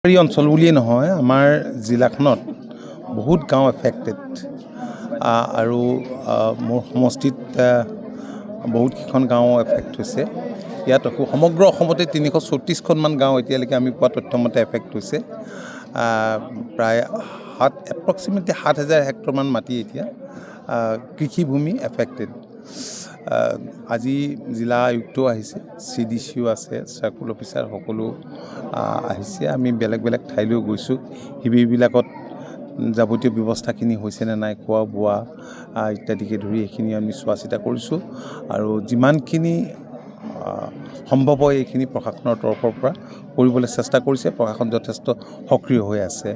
এই অঞ্চল বুলিয়ে নহয় আমাৰ জিলাখনত বহুত গাঁও এফেক্টেড আৰু মোৰ সমষ্টিত বহুতকেইখন গাঁও এফেক্ট হৈছে। ইয়াত সমগ্ৰ অসমতে 334খনমান গাঁও এতিয়ালৈকে আমি পোৱা তথ্যমতে এফেক্ট হৈছে। প্ৰায় এপ্ৰক্সিমেটলি 7,000 হেক্টৰমান মাটি এতিয়া কৃষিভূমি এফেক্টেড। আজি জিলা আয়ুক্তও আহিছে, CDCও আছে, চাৰ্কুল অফিচাৰ সকলো আহিছে। আমি বেলেগ বেলেগ ঠাইলৈও গৈছোঁ। শিবিৰবিলাকত যাৱতীয় ব্যৱস্থাখিনি হৈছেনে নাই, খোৱা বোৱা ইত্যাদিকে ধৰি এইখিনি আমি চোৱা চিতা কৰিছোঁ আৰু যিমানখিনি সম্ভৱ হয় এইখিনি প্ৰশাসনৰ তৰফৰ পৰা কৰিবলৈ চেষ্টা কৰিছে। প্ৰশাসন যথেষ্ট সক্ৰিয় হৈ আছে।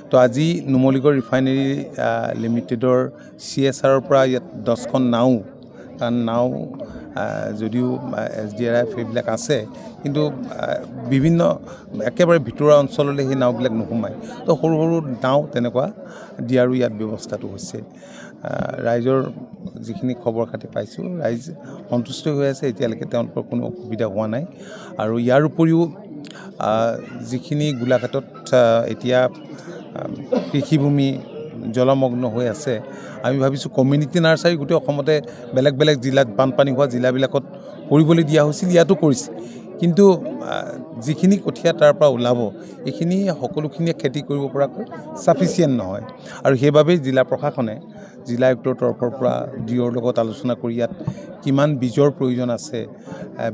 তো আজি নুমলীগড় ৰিফাইনেৰী লিমিটেডৰ CSRৰ পৰা ইয়াত 10খন নাও, কাৰণ নাও যদিও SDRF এইবিলাক আছে, কিন্তু বিভিন্ন একেবাৰে ভিতৰুৱা অঞ্চললৈ সেই নাওবিলাক নোসোমায়। তো সৰু সৰু নাও তেনেকুৱা দিয়াৰো ইয়াত ব্যৱস্থাটো হৈছে। ৰাইজৰ যিখিনি খবৰ খাতি পাইছোঁ, ৰাইজ সন্তুষ্ট হৈ আছে। এতিয়ালৈকে তেওঁলোকৰ কোনো অসুবিধা হোৱা নাই। আৰু ইয়াৰ উপৰিও যিখিনি গোলাঘাটত এতিয়া কৃষিভূমি জলমগ্ন হৈ আছে, আমি ভাবিছোঁ কমিউনিটি নাৰ্চাৰী গোটেই অসমতে বেলেগ বেলেগ জিলাত বানপানী হোৱা জিলাবিলাকত কৰিবলৈ দিয়া হৈছিল, ইয়াতো কৰিছে। কিন্তু যিখিনি কঠীয়া তাৰ পৰা ওলাব এইখিনি সকলোখিনিয়ে খেতি কৰিব পৰাকৈ ছাফিচিয়েণ্ট নহয়। আৰু সেইবাবেই জিলা প্ৰশাসনে জিলা আয়ুক্তৰ তৰফৰ পৰা DOৰ লগত আলোচনা কৰি ইয়াত কিমান বীজৰ প্ৰয়োজন আছে,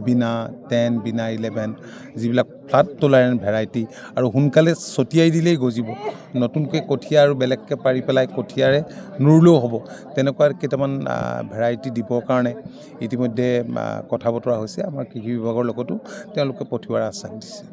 বিনা 10, বিনা 11, যিবিলাক ফ্লাড টলাৰেণ্ট ভেৰাইটি, আৰু সোনকালে ছটিয়াই দিলেই গজিব। নতুনকৈ কঠীয়া আৰু বেলেগকৈ পাৰি পেলাই কঠীয়াৰে নুৰুলেও হ'ব, তেনেকুৱা কেইটামান ভেৰাইটি দিবৰ কাৰণে ইতিমধ্যে কথা বতৰা হৈছে। আমাৰ কৃষি বিভাগৰ লগতো তেওঁলোকে পঠিওৱাৰ আশ্বাস দিছে।